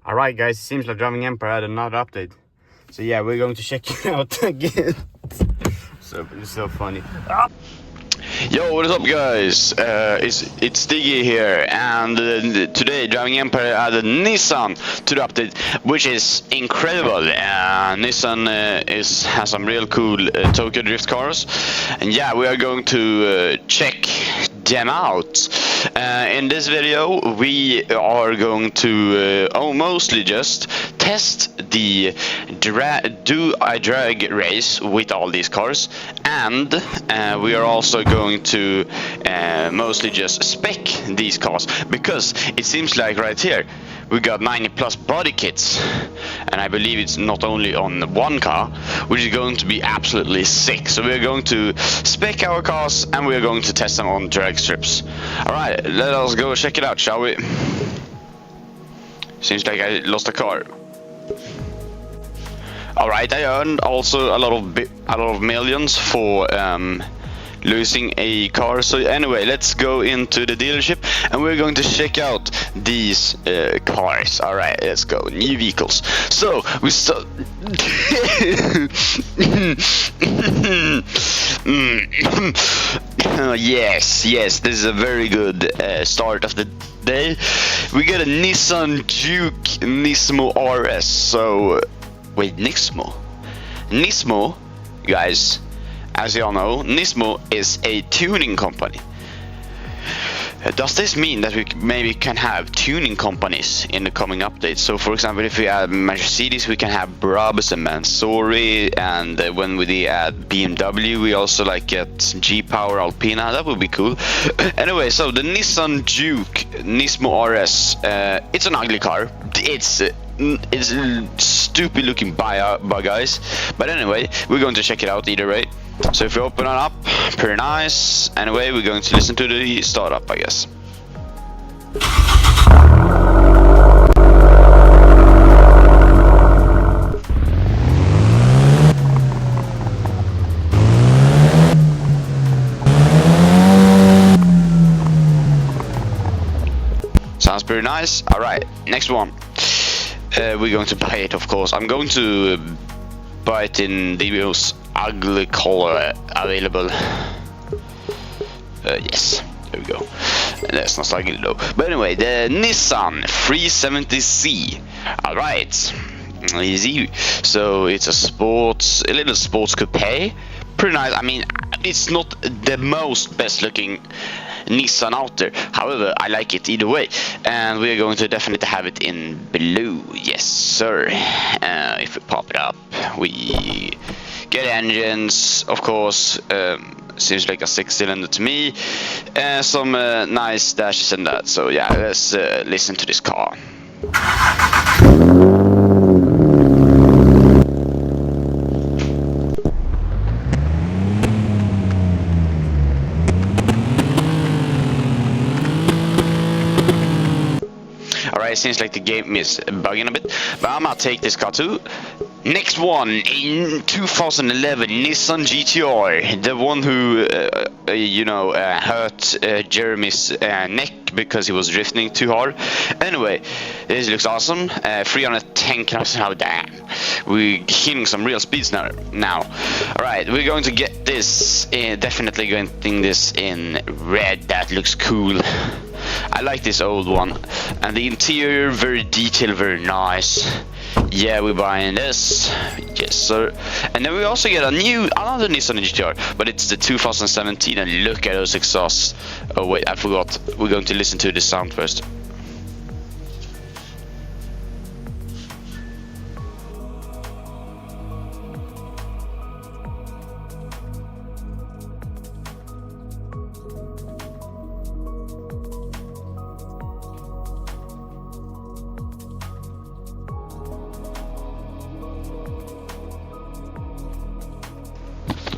Alright guys, seems like Driving Empire had another update. So yeah, we're going to check it out again. So it's so funny. Yo, what is up guys? It's Diggy here, and today Driving Empire added Nissan to the update, which is incredible. Nissan has some real cool Tokyo Drift cars, and yeah, we are going to check them out. In this video we are going to mostly just test the drag race with all these cars, and we are also going to mostly just spec these cars, because it seems like right here we got 90 plus body kits, and I believe it's not only on one car, which is going to be absolutely sick. So we're going to spec our cars and we're going to test them on drag strips. Alright, let us go check it out, shall we? Seems like I lost a car. Alright, I earned also a lot of millions for losing a car. So anyway, let's go into the dealership and we're going to check out these cars. Alright, let's go. New vehicles. So we start. Yes, this is a very good start of the day. We get a Nissan Juke Nismo RS. So wait, Nismo, guys, as you all know, Nismo is a tuning company. Does this mean that we maybe can have tuning companies in the coming updates? So for example, if we add Mercedes, we can have Brabus and Mansory, and when we add BMW, we also like get G-Power Alpina. That would be cool. Anyway, so the Nissan Juke Nismo RS, it's an ugly car. It's stupid looking by guys, but anyway, we're going to check it out either way. So if we open it up, pretty nice. Anyway, we're going to listen to the startup, I guess. Sounds pretty nice. Alright, next one. We're going to buy it, of course. I'm going to buy it in the most ugly color available. Yes, there we go. That's not ugly though. But anyway, the Nissan 370C. Alright, easy. So it's a little sports coupe. Pretty nice. I mean, it's not the most best looking Nissan out there, however I like it either way, and we're going to definitely have it in blue. Yes sir. If we pop it up, we get engines, of course. Seems like a 6-cylinder to me, some nice dashes and that. So yeah, let's listen to this car. Alright, seems like the game is bugging a bit, but I'm gonna take this car too. Next one, in 2011 Nissan GTR, the one who hurt Jeremy's neck because he was drifting too hard. Anyway, this looks awesome. 310 kilometers an hour. Damn, we're hitting some real speeds now. Alright, we're going to get this definitely getting this in red. That looks cool. I like this old one, and the interior very detailed, very nice. Yeah, we're buying this. Yes sir. And then we also get another Nissan GTR, but it's the 2017, and look at those exhausts. Oh wait, I forgot. We're going to listen to the sound first.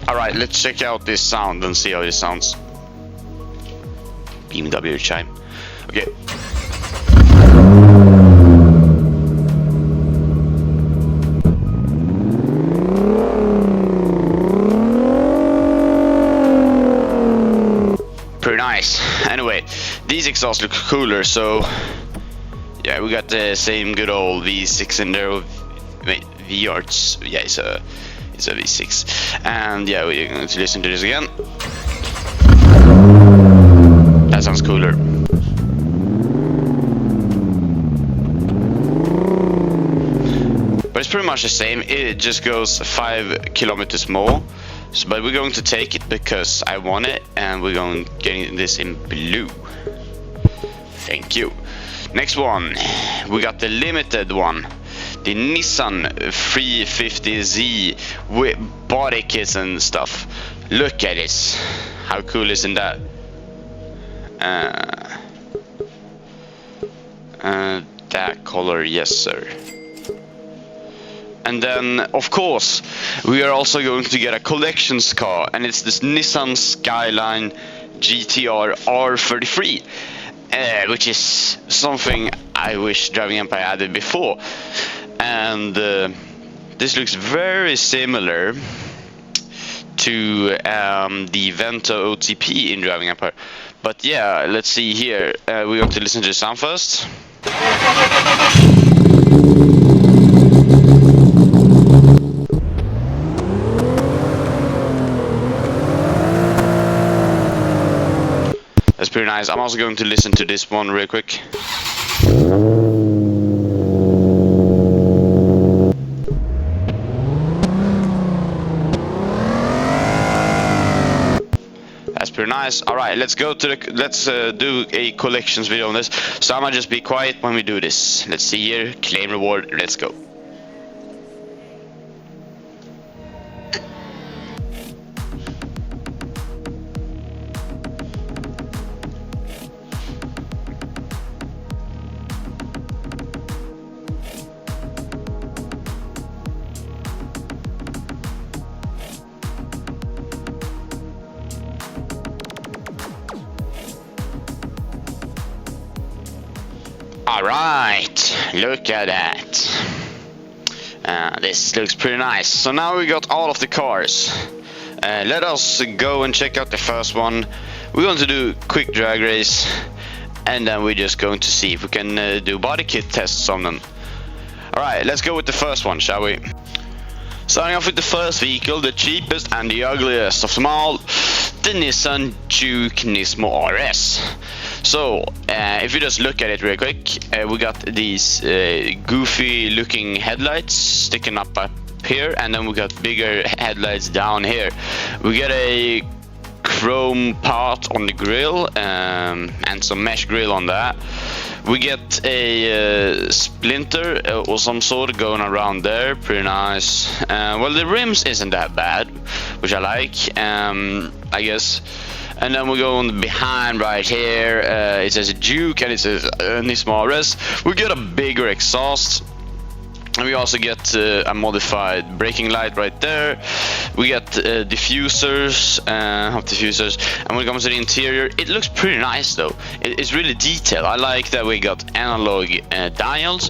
Alright, let's check out this sound and see how this sounds. BMW chime. Okay. Pretty nice. Anyway, these exhausts look cooler, so yeah, we got the same good old V6 in there. Wait, VRs. Yeah, it's a V6. And yeah, we're going to listen to this again. That sounds cooler. But it's pretty much the same. It just goes 5 kilometers more. So, but we're going to take it because I want it, and we're going to get this in blue. Thank you. Next one, we got the limited one, the Nissan 350Z with Bodykits and stuff. Look at this. How cool isn't that? That color, yes sir. And then, of course, we are also going to get a collections car, and it's this Nissan Skyline GTR R33, which is something I wish Driving Empire added before. And this looks very similar to the Vento OTP in Driving Empire. But yeah, let's see here. We're going to listen to the sound first. That's pretty nice. I'm also going to listen to this one real quick. That's pretty nice. All right, let's go to the. Let's do a collections video on this. So I'm gonna just be quiet when we do this. Let's see here. Claim reward. Let's go. Alright, look at that. This looks pretty nice. So now we got all of the cars. Let us go and check out the first one. We're going to do quick drag race, and then we're just going to see if we can do body kit tests on them. Alright, let's go with the first one, shall we? Starting off with the first vehicle, the cheapest and the ugliest of them all, the Nissan Juke Nismo RS. So, if you just look at it real quick, we got these goofy looking headlights sticking up here, and then we got bigger headlights down here. We got a chrome part on the grille, and some mesh grille on that. We get a splinter or some sort going around there, pretty nice. Well, the rims isn't that bad, which I like, I guess. And then we go on behind right here, it says Juke and it says Nismo RS. We get a bigger exhaust, and we also get a modified braking light right there. We get diffusers, hub diffusers, and when it comes to the interior, it looks pretty nice though. It's really detailed. I like that we got analog dials,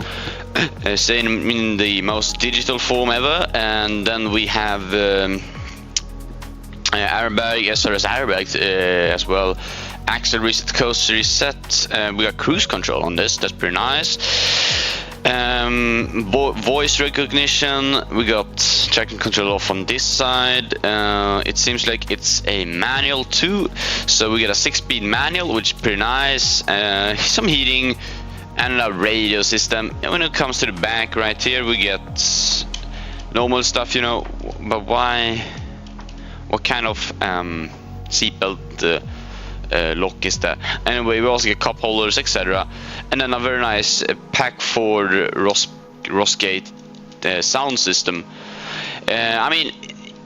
saying in the most digital form ever, and then we have airbag, SRS airbags as well, axle reset, coast reset. We got cruise control on this, that's pretty nice. Voice recognition, we got traction control off on this side. It seems like it's a manual too, so we get a 6-speed manual, which is pretty nice. Some heating and a radio system. And when it comes to the back right here, we get normal stuff, you know, but why? What kind of seatbelt lock is that? Anyway, we also get cup holders, etc. And then a very nice pack for Rosgate sound system. I mean,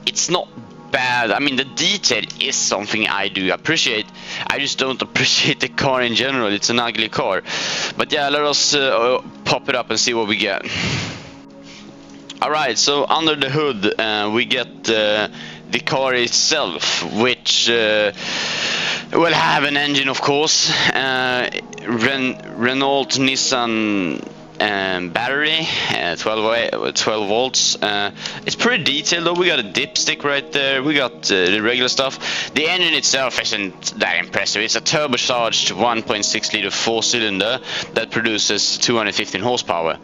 it's not bad. I mean, the detail is something I do appreciate. I just don't appreciate the car in general. It's an ugly car. But yeah, let us pop it up and see what we get. Alright, so under the hood we get the car itself, which will have an engine, of course. Renault Nissan battery, 12 volts. It's pretty detailed though. We got a dipstick right there. We got the regular stuff. The engine itself isn't that impressive. It's a turbocharged 1.6 liter 4-cylinder that produces 215 horsepower.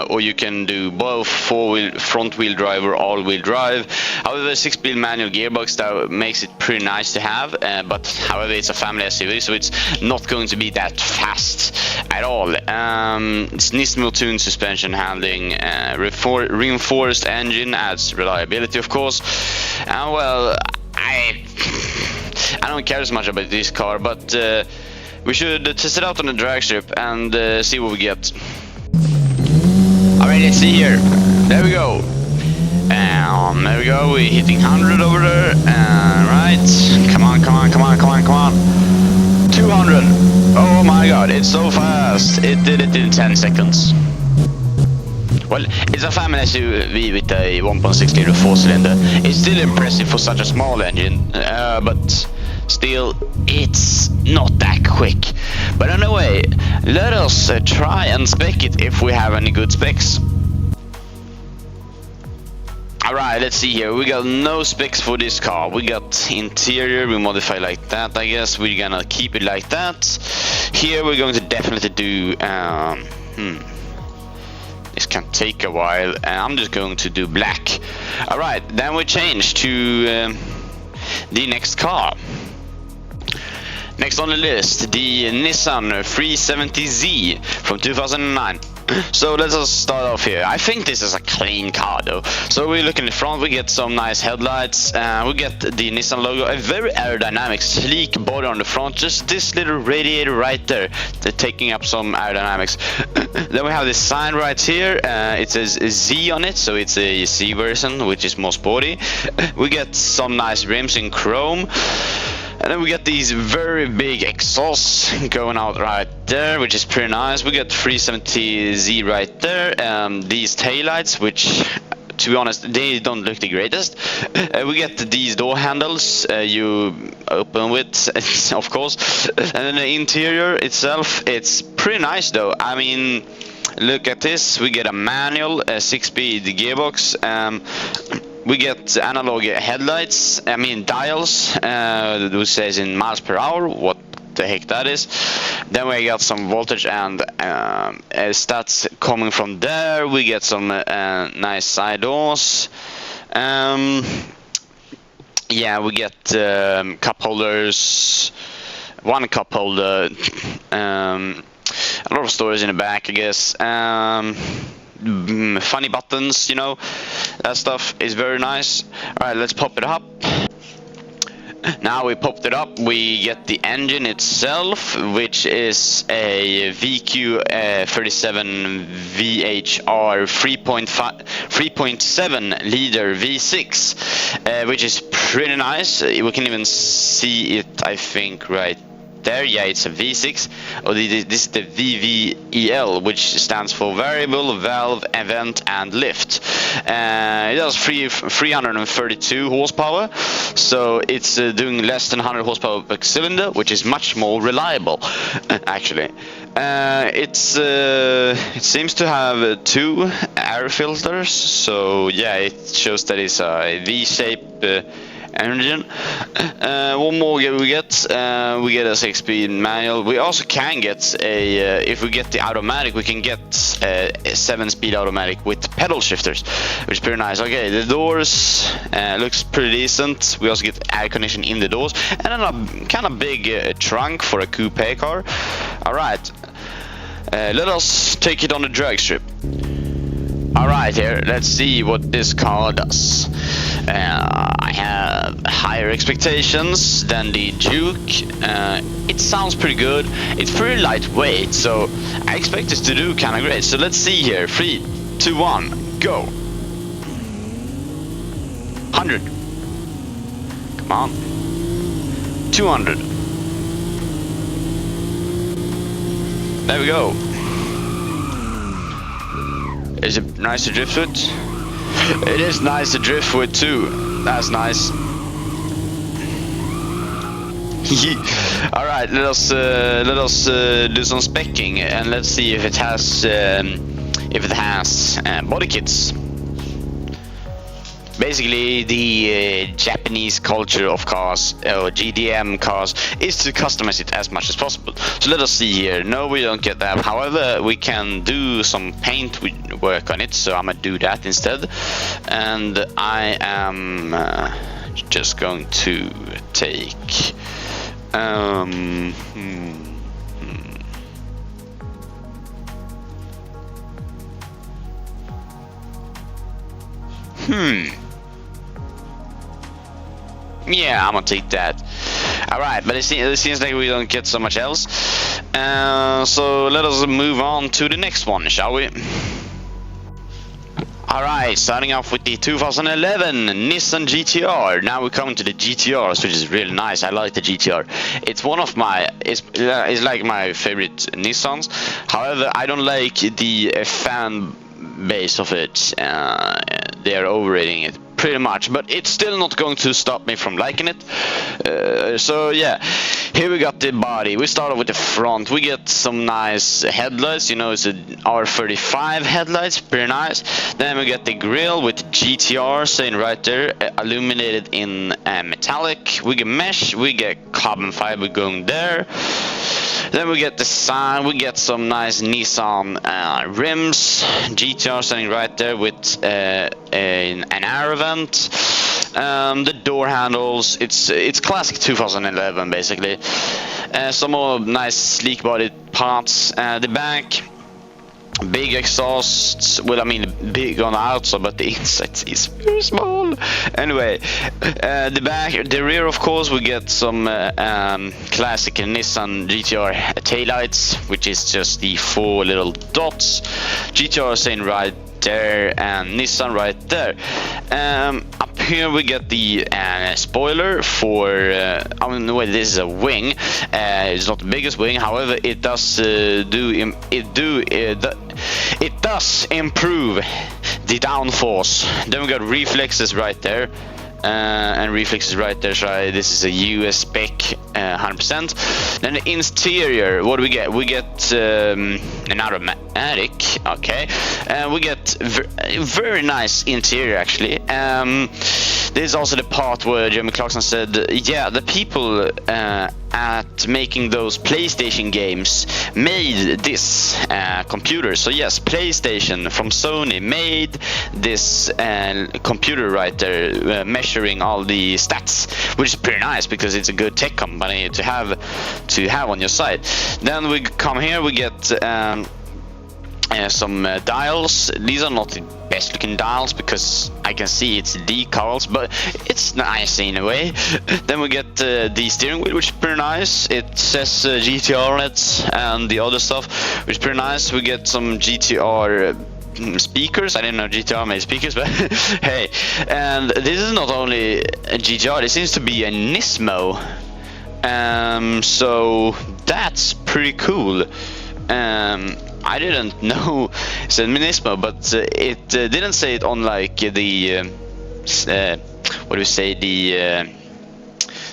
Or you can do both front-wheel drive or all-wheel drive. However, 6-speed manual gearbox that makes it pretty nice to have. But however, it's a family SUV, so it's not going to be that fast at all. It's Nissan tuned suspension handling, reinforced engine adds reliability, of course. And well, I don't care as much about this car, but we should test it out on the drag strip and see what we get. Alright, let's see here. There we go. There we go. We're hitting 100 over there. Right. Come on, come on, come on, come on, come on. 200. Oh my god, it's so fast. It did it in 10 seconds. Well, it's a family SUV with a 1.6 liter 4-cylinder. It's still impressive for such a small engine, but still, it's not that quick. But anyway, let us try and spec it if we have any good specs. Alright, let's see here. We got no specs for this car. We got interior, we modify like that, I guess. We're gonna keep it like that. Here we're going to definitely do... This can take a while. I'm just going to do black. Alright, then we change to the next car. Next on the list, the Nissan 370Z from 2009. So let's just start off here. I think this is a clean car though. So we look in the front, we get some nice headlights, we get the Nissan logo, a very aerodynamic, sleek body on the front, just this little radiator right there, taking up some aerodynamics. Then we have this sign right here, it says Z on it, so it's a Z version, which is more sporty. We get some nice rims in chrome. And then we get these very big exhausts going out right there, which is pretty nice. We get 370Z right there. These taillights, which, to be honest, they don't look the greatest. We get these door handles you open with, of course. And then the interior itself, it's pretty nice though. I mean, look at this. We get a manual, a 6-speed gearbox. We get analog headlights, I mean dials, which says in miles per hour, what the heck that is. Then we got some voltage and stats coming from there. We get some nice side doors. Yeah, we get cup holders, one cup holder, a lot of storage in the back, I guess. Funny buttons, you know, that stuff is very nice. Alright, let's pop it up. Now we popped it up, we get the engine itself, which is a VQ37 VHR 3.7 liter V6, which is pretty nice. We can even see it, I think, right there. Yeah, it's a V6. Oh, this is the VVEL, which stands for variable valve event and lift. It does 332 horsepower, so it's doing less than 100 horsepower per cylinder, which is much more reliable actually. It seems to have 2 air filters, so yeah, it shows that it's a V-shape engine. One more we get a 6-speed manual. We also can get a if we get the automatic, we can get a 7-speed automatic with pedal shifters, which is pretty nice. Okay, the doors looks pretty decent. We also get air conditioning in the doors, and then a kind of big trunk for a coupe car. All right, let us take it on the drag strip. Alright, here, let's see what this car does. I have higher expectations than the Duke. It sounds pretty good. It's pretty lightweight, so I expect this to do kind of great. So let's see here. 3, 2, 1, go. 100. Come on. 200. There we go. Is it nice to drift with? It is nice to drift with too. That's nice. All right, let us do some specking and let's see if it has body kits. Basically, the Japanese culture of cars, or GDM cars, is to customize it as much as possible. So let us see here. No, we don't get that. However, we can do some paint work on it, so I'm gonna do that instead. And I am just going to take... Yeah, I'm gonna take that. Alright, but it seems like we don't get so much else. So let us move on to the next one, shall we? Alright, starting off with the 2011 Nissan GTR. Now we're coming to the GTRs, which is really nice. I like the GTR. It's one of my, it's like my favorite Nissans. However, I don't like the fan base of it. They are overrating it pretty much, but it's still not going to stop me from liking it. So yeah, here we got the body. We start off with the front. We get some nice headlights, you know, it's a R35 headlights, pretty nice. Then we get the grille with GTR saying right there, illuminated in metallic. We get mesh, we get carbon fiber going there. Then we get the sign, we get some nice Nissan rims, GTR standing right there with an air vent. The door handles, it's classic 2011 basically. Some more nice sleek body parts. The back, big exhausts, well I mean big on the outside, but the inside is very small. Anyway, the rear of course we get some classic Nissan GTR taillights, which is just the 4 little dots. GTR saying right there and Nissan right there. Up here we get the spoiler for I mean, wait, this is a wing. It's not the biggest wing, however it does it does improve the downforce. Then we got reflexes right there. And reflexes right there, so this is a US spec 100%. Then the interior, what do we get? We get an automatic, okay. We get very nice interior actually. This is also the part where Jeremy Clarkson said, yeah, the people at making those PlayStation games made this computer. So yes, PlayStation from Sony made this computer right there, measuring all the stats, which is pretty nice because it's a good tech company to have on your side. Then we come here, we get some dials. These are not the best looking dials because I can see it's decals, but it's nice in a way. Then we get the steering wheel, which is pretty nice. It says GTR on it and the other stuff, which is pretty nice. We get some GTR speakers. I didn't know GTR made speakers, but hey. And this is not only a GTR, this seems to be a Nismo. So that's pretty cool. I didn't know it said Nismo, but it didn't say it on like the what do we say, the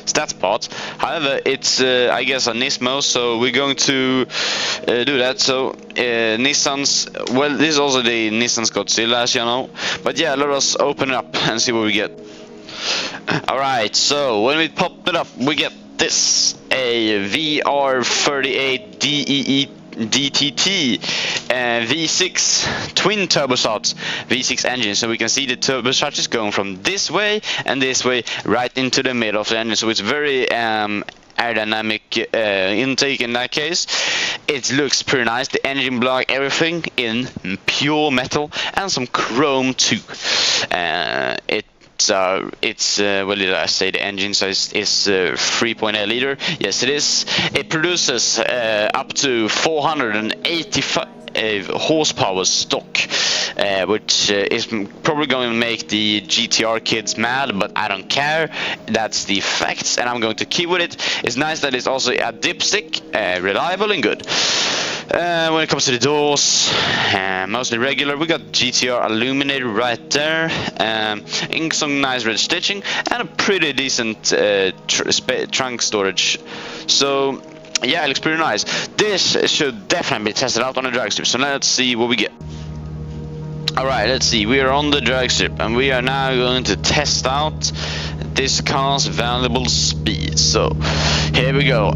stats part. However, it's I guess a Nismo, so we're going to do that. So Nissan's, well, this is also the Nissan's Godzilla, as you know. But yeah, let us open it up and see what we get. Alright, so when we pop it up, we get this, a VR38 DTT V6 twin turboshots V6 engine. So we can see the turbochargers going from this way and this way right into the middle of the engine. So it's very aerodynamic intake in that case. It looks pretty nice. The engine block, everything in pure metal and some chrome too. It's what did I say? The engine size is 3.8 liter. Yes, it is. It produces up to 485 horsepower stock, which is probably going to make the GTR kids mad, but I don't care. That's the facts, and I'm going to keep with it. It's nice that it's also a dipstick, reliable and good. When it comes to the doors, mostly regular. We got GTR illuminated right there, in some nice red stitching, and a pretty decent trunk storage. So yeah, it looks pretty nice. This should definitely be tested out on a drag strip. So let's see what we get. Alright, let's see. We are on the drag strip, and we are now going to test out this car's valuable speed. So here we go.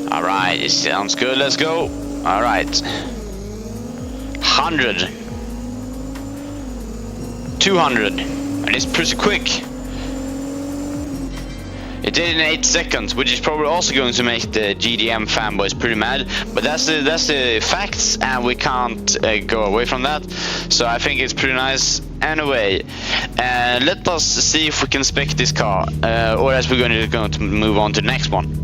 Alright, it sounds good. Let's go. Alright. 100. 200. And it's pretty quick. It did in 8 seconds, which is probably also going to make the GDM fanboys pretty mad. But that's the facts, and we can't go away from that. So I think it's pretty nice. Anyway, let us see if we can spec this car, or else we're going to move on to the next one.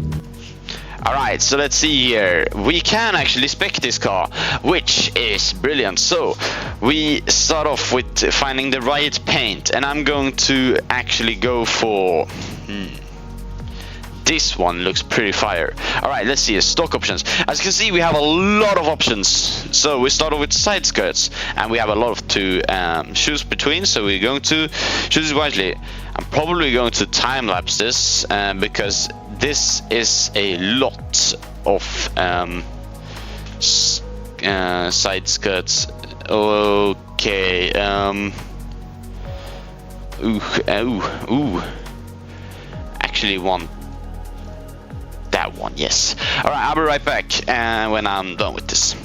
Alright, so let's see here. We can actually spec this car, which is brilliant. So we start off with finding the right paint, and I'm going to actually go for this one. Looks pretty fire. Alright, let's see the stock options. As you can see, we have a lot of options. So we start off with side skirts, and we have a lot to choose between, so we're going to choose wisely. I'm probably going to time-lapse this, because this is a lot of side skirts. Okay. Actually want that one, yes. Alright, I'll be right back when I'm done with this.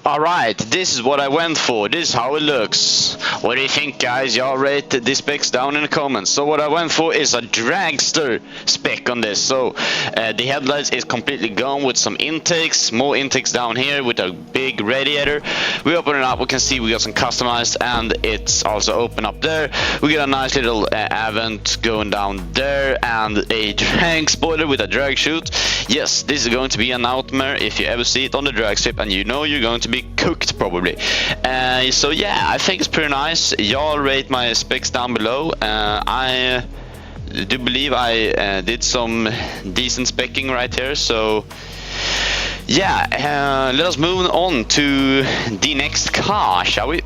Alright, this is what I went for. This is how it looks. What do you think, guys? Y'all rate the specs down in the comments. So what I went for is a dragster spec on this. So the headlights is completely gone with some intakes. More intakes down here with a big radiator. We open it up, we can see we got some customized, and it's also open up there. We got a nice little Avant going down there, and a drag spoiler with a drag chute. Yes, this is going to be a nightmare if you ever see it on the drag strip, and you know you're going to be cooked probably. So yeah, I think it's pretty nice. Y'all rate my specs down below. I do believe I did some decent specking right here, so yeah, let us move on to the next car, shall we?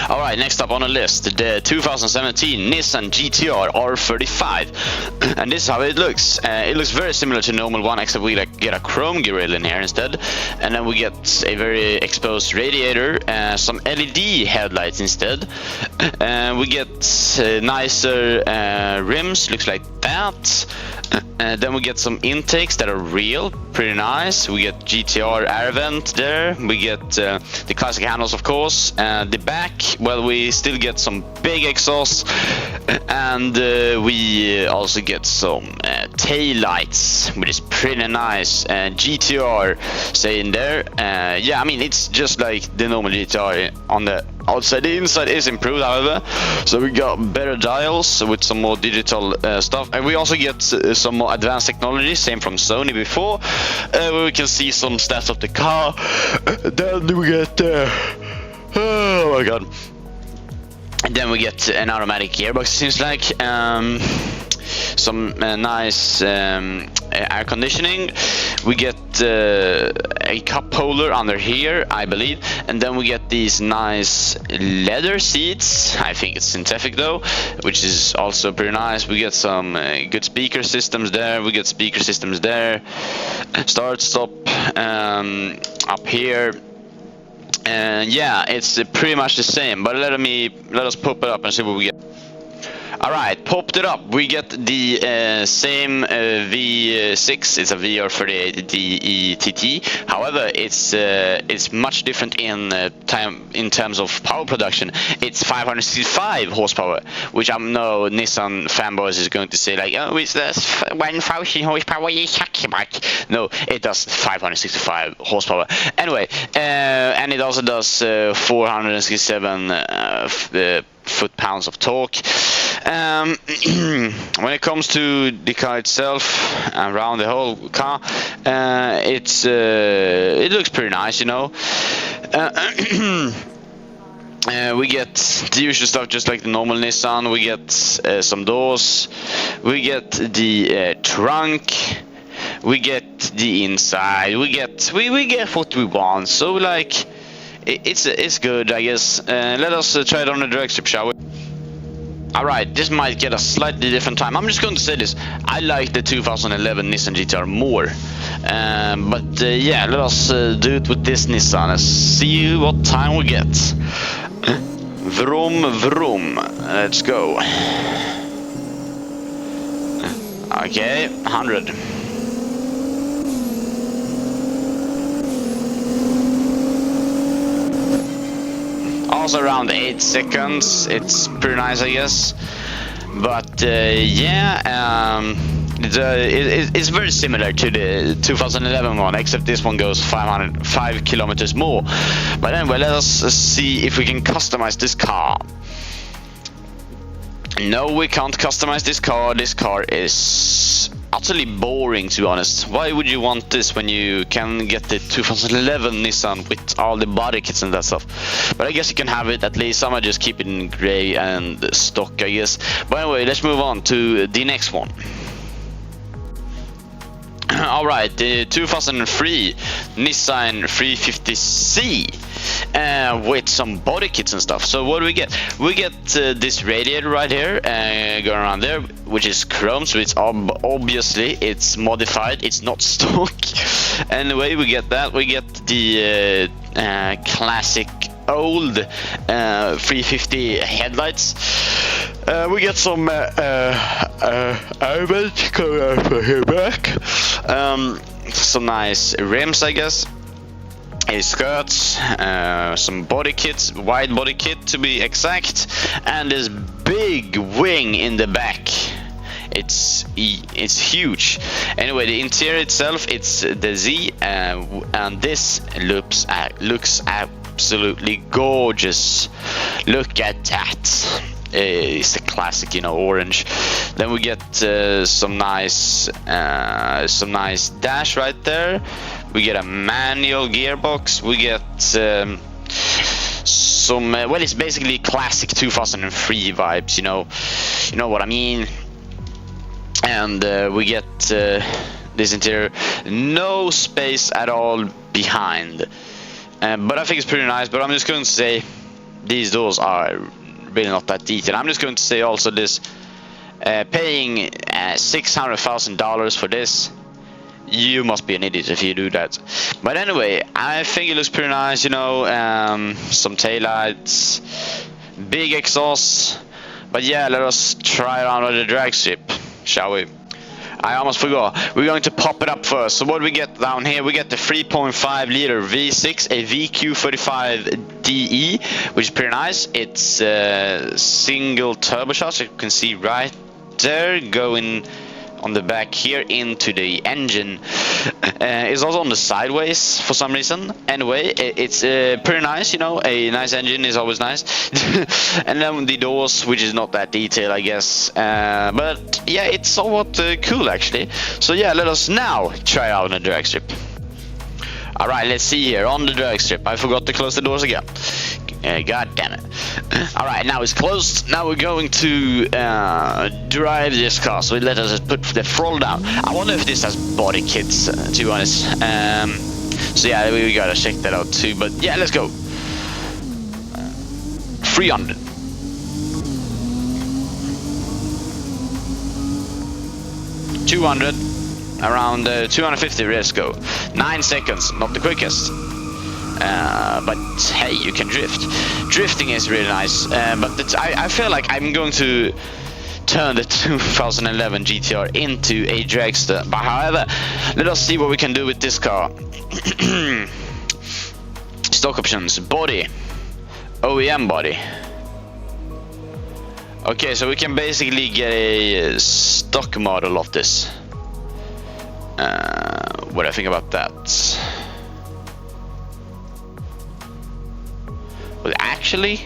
Alright, next up on the list, the 2017 Nissan GTR R35. And this is how it looks. It looks very similar to the normal one, except we get a chrome grille in here instead. And then we get a very exposed radiator, some LED headlights instead. We get nicer rims, looks like that. Then we get some intakes that are real, pretty nice. We get GTR air vent there. We get the classic handles, of course. The back, well, we still get some big exhaust, and we also get some tail lights, which is pretty nice. GTR saying there. Yeah, I mean, it's just like the normal GTR on the outside. The inside is improved, however, so we got better dials with some more digital stuff, and we also get some more advanced technology, same from Sony before, where we can see some stats of the car. Then we get oh my god, and then we get an automatic gearbox, it seems like. nice air conditioning. We get a cup holder under here, I believe, and then we get these nice leather seats. I think it's synthetic though, which is also pretty nice. We get some good speaker systems there. We get speaker systems there. Start, stop, up here. And yeah, it's pretty much the same, but let us pop it up and see what we get. Alright, popped it up. We get the same V6. It's a VR38DETT. However, it's much different in terms of power production. It's 565 horsepower, which I know Nissan fanboys is going to say like, oh, it's 1000 horsepower. No, it does 565 horsepower. Anyway, and it also does 467 foot-pounds of torque. When it comes to the car itself, around the whole car, it looks pretty nice, you know. We get the usual stuff just like the normal Nissan. We get some doors. We get the trunk. We get the inside. We get what we want. So like, it's good, I guess. Let us try it on the drag strip, shall we? Alright, this might get a slightly different time. I'm just going to say this. I like the 2011 Nissan GTR more. But yeah, let us do it with this Nissan and see what time we get. Vroom, vroom. Let's go. Okay, 100. Also around 8 seconds. It's pretty nice, I guess. But yeah, it's very similar to the 2011 one, except this one goes 505 kilometers more. But anyway, let us see if we can customize this car. No, we can't customize this car. This car is utterly boring, to be honest. Why would you want this when you can get the 2011 Nissan with all the body kits and that stuff? But I guess you can have it at least. I might just keep it in grey and stock, I guess. But anyway, let's move on to the next one. Alright, the 2003 Nissan 350C with some body kits and stuff. So what do we get? We get this radiator right here going around there, which is chrome, so it's obviously it's modified, it's not stock. Anyway, we get that. We get the classic old 350 headlights. We get some elements coming out from here back. Some nice rims, I guess. Skirts, some body kits, wide body kit to be exact, and this big wing in the back. It's huge. Anyway, the interior itself, it's the Z, and this looks absolutely gorgeous. Look at that. It's the classic, you know, orange. Then we get some nice dash right there. We get a manual gearbox. We get some well, it's basically classic 2003 vibes, you know what I mean. And we get this interior, no space at all behind, but I think it's pretty nice. But I'm just going to say these doors are really not that detailed. I'm just going to say also this, paying $600,000 for this, you must be an idiot if you do that. But anyway, I think it looks pretty nice, you know. Some taillights, big exhaust. But yeah, let us try it on with the drag strip, shall we? I almost forgot. We're going to pop it up first. So what do we get down here? We get the 3.5 liter V6, a VQ35DE, which is pretty nice. It's single turbocharged. You can see right there, going on the back here into the engine. It's also on the sideways for some reason. Anyway, it's pretty nice, you know. A nice engine is always nice. And then the doors, which is not that detailed, I guess, but yeah, it's somewhat cool actually. So yeah, let us now try out on the drag strip. Alright, let's see here on the drag strip. I forgot to close the doors again. God damn it. Alright, now it's closed. Now we're going to drive this car. So let us put the throttle down. I wonder if this has body kits, to be honest. So yeah, we gotta check that out too. But yeah, let's go. 300. Around 250, let's go. 9 seconds, not the quickest. But hey, you can drift. Drifting is really nice, but I feel like I'm going to turn the 2011 GTR into a dragster. But however, let us see what we can do with this car. Stock options, body, OEM body. Okay, so we can basically get a stock model of this. What do I think about that? Well, actually,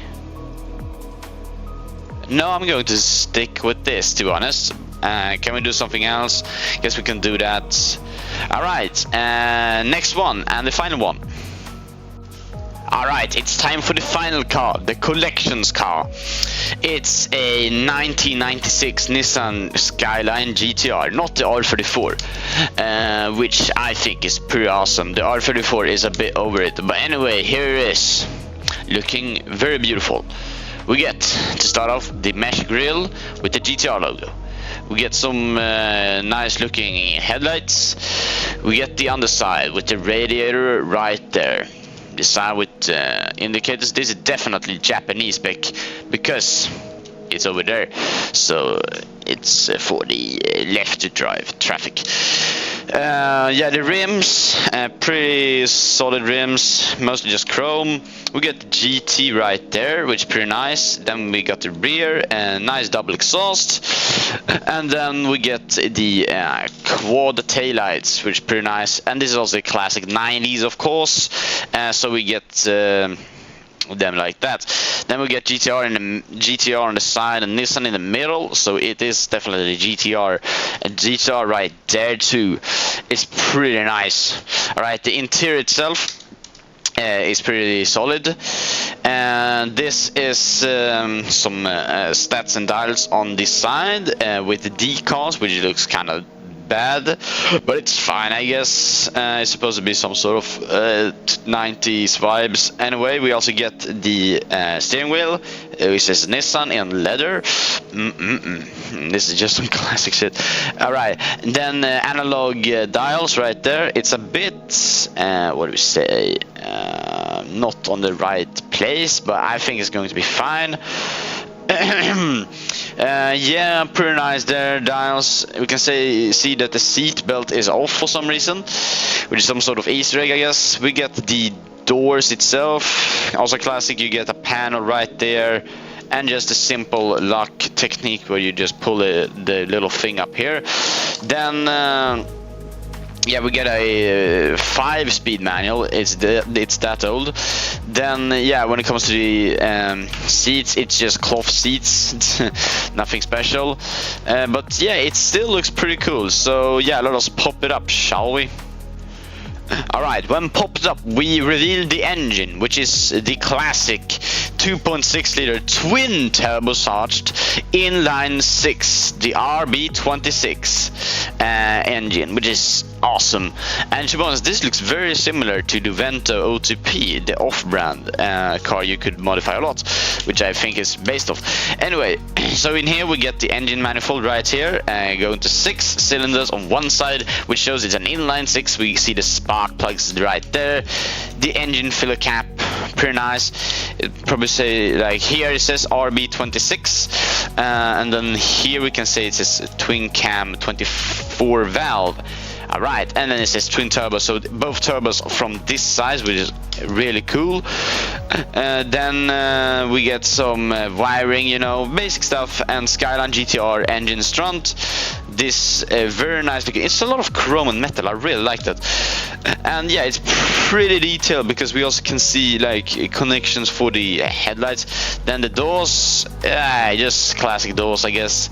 no, I'm going to stick with this, to be honest. Can we do something else? Guess we can do that. Alright, next one, and the final one. Alright, it's time for the final car, the collections car. It's a 1996 Nissan Skyline GTR, not the R34, which I think is pretty awesome. The R34 is a bit over it, but anyway, here it is, looking very beautiful. We get, to start off, the mesh grille with the GTR logo. We get some nice looking headlights. We get the underside with the radiator right there. The side with indicators. This is definitely Japanese spec because it's over there, so it's for the left to drive traffic. Yeah, the rims, pretty solid rims, mostly just chrome. We get the GT right there, which is pretty nice. Then we got the rear, nice double exhaust, and then we get the quad taillights, which is pretty nice. And this is also a classic 90s, of course. So we get them like that. Then we get GTR on the side and Nissan in the middle, so it is definitely GTR, and GTR right there too. It's pretty nice. Alright, the interior itself is pretty solid, and this is some stats and dials on this side with the decals, which looks kind of bad, but it's fine, I guess. It's supposed to be some sort of 90s vibes. Anyway, we also get the steering wheel, which is Nissan in leather. This is just some classic shit. Alright, then analog dials right there. It's a bit, what do we say, not on the right place, but I think it's going to be fine. Yeah, pretty nice there. Dials, we can see that the seat belt is off for some reason, which is some sort of Easter egg, I guess. We get the doors itself, also classic. You get a panel right there, and just a simple lock technique where you just pull the little thing up here. Then yeah, we get a 5-speed manual. It's that old. Then yeah, when it comes to the seats, it's just cloth seats, nothing special. But yeah, it still looks pretty cool. So yeah, let us pop it up, shall we? Alright, when popped up, we reveal the engine, which is the classic 2.6 liter twin turbocharged inline 6, the RB26 engine, which is awesome. And to be honest, this looks very similar to the Vento OTP, the off-brand car you could modify a lot, which I think is based off. Anyway, so in here we get the engine manifold right here, going to 6 cylinders on one side, which shows it's an inline 6. We see the spark plugs right there. The engine filler cap, pretty nice. It'd probably say, like here it says RB26, and then here we can say it says twin cam 24 valve. Alright, and then it says twin turbo, so both turbos from this size, which is really cool. Then we get some wiring, you know, basic stuff, and Skyline GTR engine front. This very nice looking. It's a lot of chrome and metal. I really like that. And yeah, it's pretty detailed because we also can see like connections for the headlights. Then the doors, just classic doors, I guess.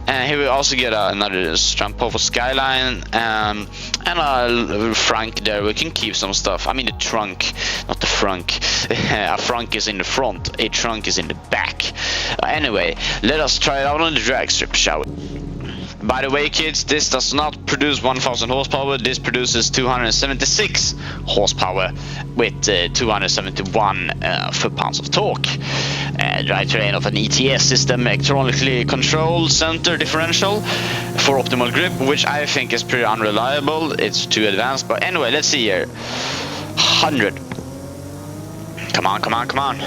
And here we also get another strand pole for Skyline, and a frunk there. We can keep some stuff. I mean the trunk, not the frunk. A frunk is in the front, a trunk is in the back. Anyway, let us try it out on the drag strip, shall we? By the way, kids, this does not produce 1000 horsepower. This produces 276 horsepower with 271 foot-pounds of torque. Drivetrain of an ETS system, electronically controlled center differential for optimal grip, which I think is pretty unreliable. It's too advanced, but anyway, let's see here. 100. Come on, come on, come on.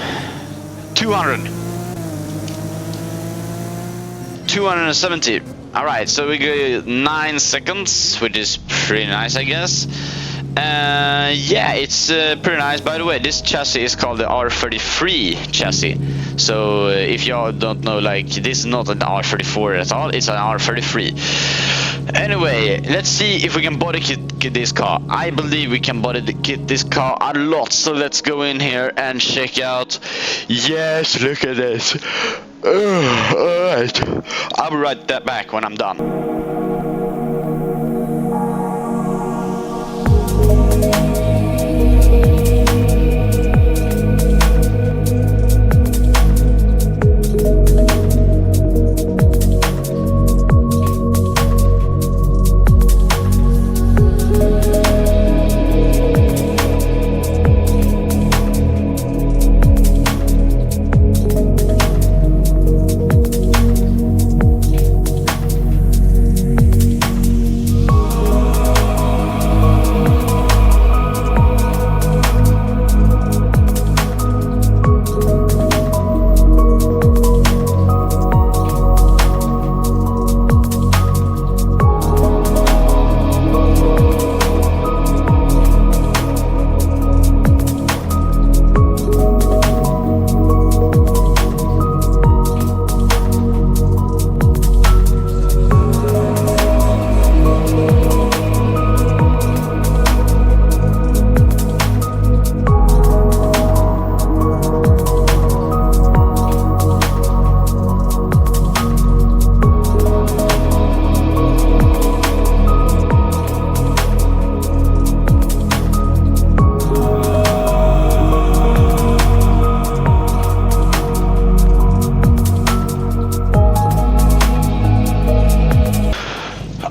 200. 270. Alright, so we go 9 seconds, which is pretty nice, I guess. Yeah, it's pretty nice. By the way, this chassis is called the R33 chassis. So if y'all don't know, like, this is not an R34 at all, it's an R33. Anyway, let's see if we can body kit this car. I believe we can body kit this car a lot. So let's go in here and check out. Yes, look at this. Alright, I'll be right back when I'm done.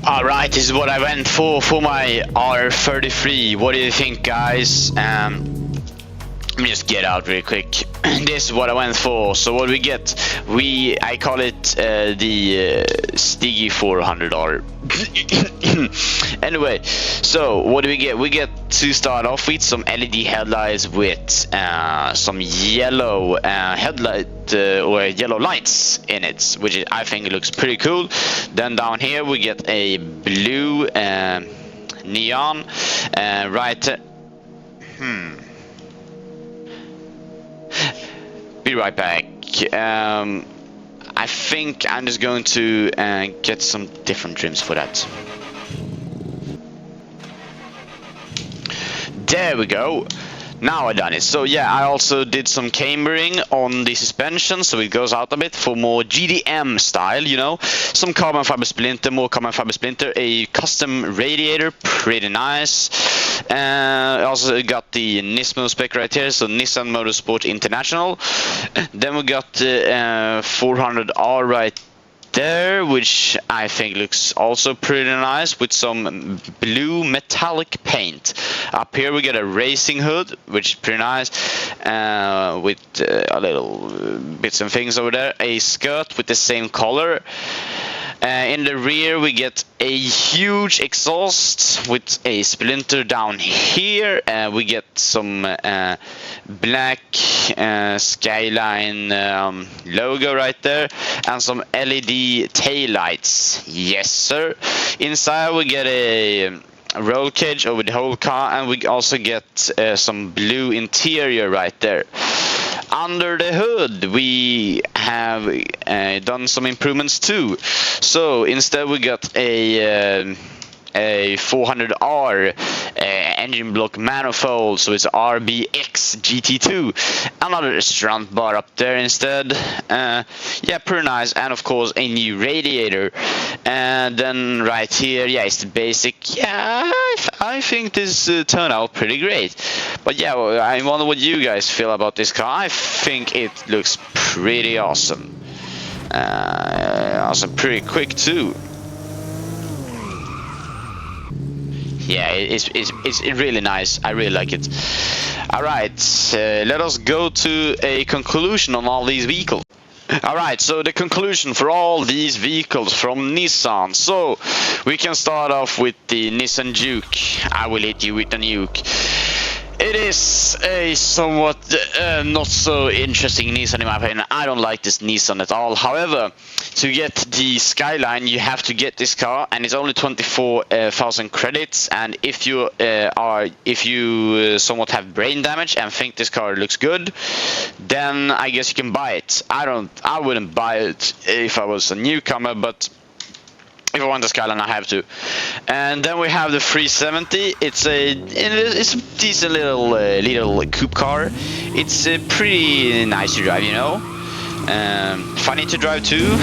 Alright, this is what I went for my R33. What do you think, guys? Let me just get out real quick. This is what I went for. So what we get, I call it the Stiggy $400. Anyway, so what do we get? We get to start off with some LED headlights with some yellow headlight or yellow lights in it, which I think looks pretty cool. Then down here we get a blue neon right. Be right back. I think I'm just going to get some different trims for that. There we go. Now I done it. So yeah, I also did some cambering on the suspension, so it goes out a bit for more GDM style, you know. Some carbon fiber splinter, more carbon fiber splinter, a custom radiator, pretty nice. I also got the Nismo spec right here, so Nissan Motorsport International. Then we got the 400R right there, which I think looks also pretty nice with some blue metallic paint. Up here we get a racing hood, which is pretty nice, with a little bits and things over there. A skirt with the same color. In the rear we get a huge exhaust with a splinter down here. We get some black Skyline logo right there, and some LED tail lights. Yes sir. Inside we get a roll cage over the whole car, and we also get some blue interior right there. Under the hood we have done some improvements too. So instead we got a a 400R engine block manifold, so it's RBX GT2. Another restaurant bar up there instead. Yeah, pretty nice. And of course a new radiator. And then right here, yeah, it's the basic. Yeah, I think this turned out pretty great. But yeah, I wonder what you guys feel about this car. I think it looks pretty awesome. Also pretty quick too. Yeah, it's really nice. I really like it. Alright, let us go to a conclusion on all these vehicles. Alright, so the conclusion for all these vehicles from Nissan. So, we can start off with the Nissan Juke. I will hit you with the nuke. It is a somewhat not so interesting Nissan in my opinion. I don't like this Nissan at all. However, to get the Skyline you have to get this car, and it's only 24,000 credits. And if you somewhat have brain damage and think this car looks good, then I guess you can buy it. I wouldn't buy it if I was a newcomer, but if I want the Skyline, I have to. And then we have the 370. It's a decent little coupe car. It's pretty nice to drive, you know. Funny to drive too,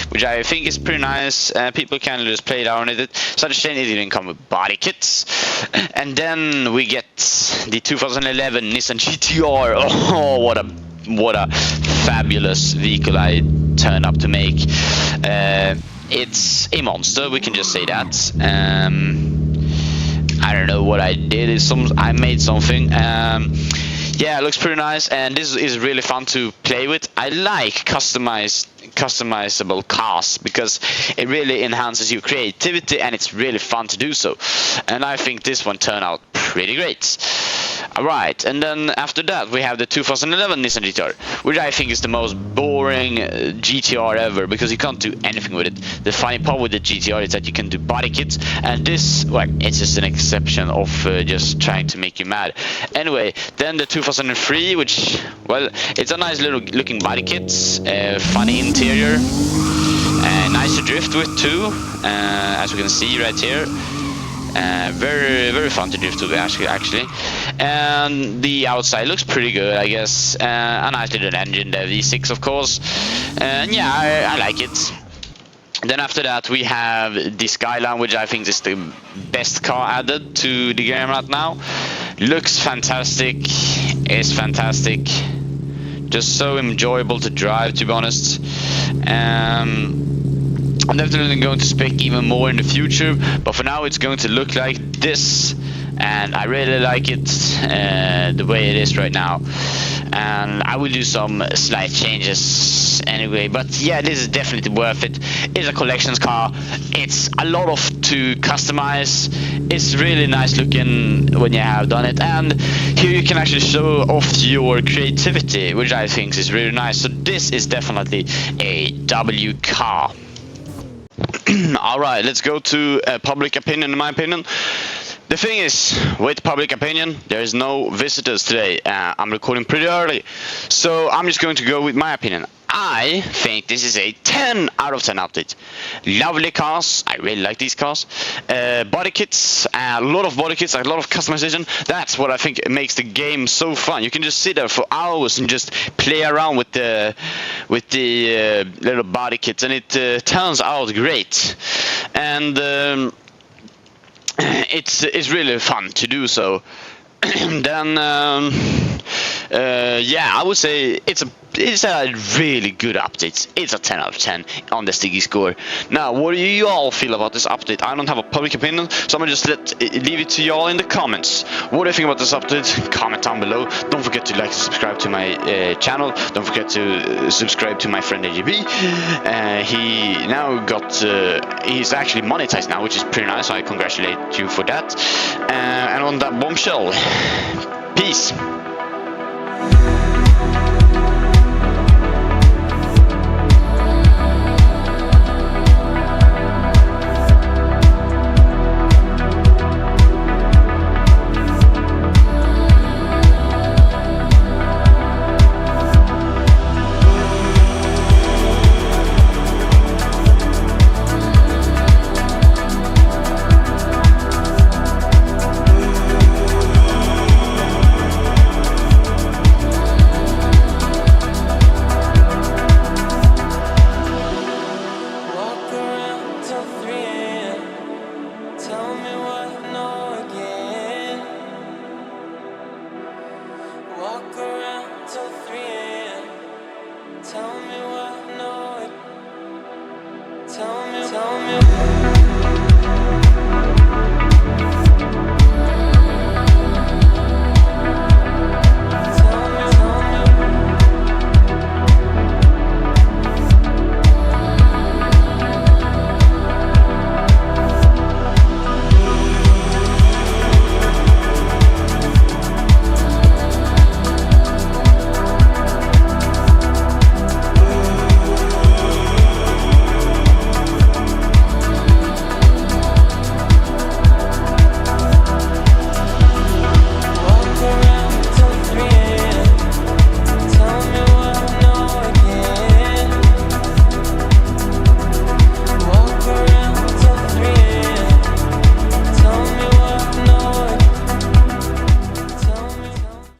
which I think is pretty nice. People can just play down with it. Such a shame it didn't come with body kits. And then we get the 2011 Nissan GTR. Oh, what a fabulous vehicle I turned up to make. It's a monster, we can just say that. I don't know what I did. I made something. Yeah, it looks pretty nice, and this is really fun to play with. I like customizable cars because it really enhances your creativity, and it's really fun to do so. And I think this one turned out pretty great. Alright, and then after that we have the 2011 Nissan GTR, which I think is the most boring GTR ever, because you can't do anything with it. The funny part with the GTR is that you can do body kits, and this, well, it's just an exception of just trying to make you mad. Anyway, then the 2003, which, well, it's a nice little looking body kit, funny interior, nice to drift with too, as we can see right here. Very fun to drift with actually, and the outside looks pretty good, I guess. A nice little engine, the V6 of course, and yeah, I like it. Then after that we have the Skyline, which I think is the best car added to the game right now. Looks fantastic, is fantastic, just so enjoyable to drive, to be honest. I'm definitely going to spec even more in the future, but for now it's going to look like this, and I really like it the way it is right now. And I will do some slight changes anyway, but yeah, this is definitely worth it. It's a collections car, it's a lot to customize, it's really nice looking when you have done it, and here you can actually show off your creativity, which I think is really nice. So this is definitely a W car. Alright, let's go to public opinion. In my opinion, the thing is, with public opinion, there is no visitors today. I'm recording pretty early, so I'm just going to go with my opinion. I think this is a 10 out of 10 update. Lovely cars, I really like these cars. Body kits, a lot of body kits, a lot of customization. That's what I think makes the game so fun. You can just sit there for hours and just play around with the little body kits, and it turns out great. And it's really fun to do so. Then yeah, I would say it's a really good update. It's a 10 out of 10 on the Sticky score. Now, what do you all feel about this update? I don't have a public opinion, so I'm gonna just leave it to y'all in the comments. What do you think about this update? Comment down below. Don't forget to like and subscribe to my channel. Don't forget to subscribe to my friend AGB. He now got he's actually monetized now, which is pretty nice, so I congratulate you for that. And on that bombshell, peace.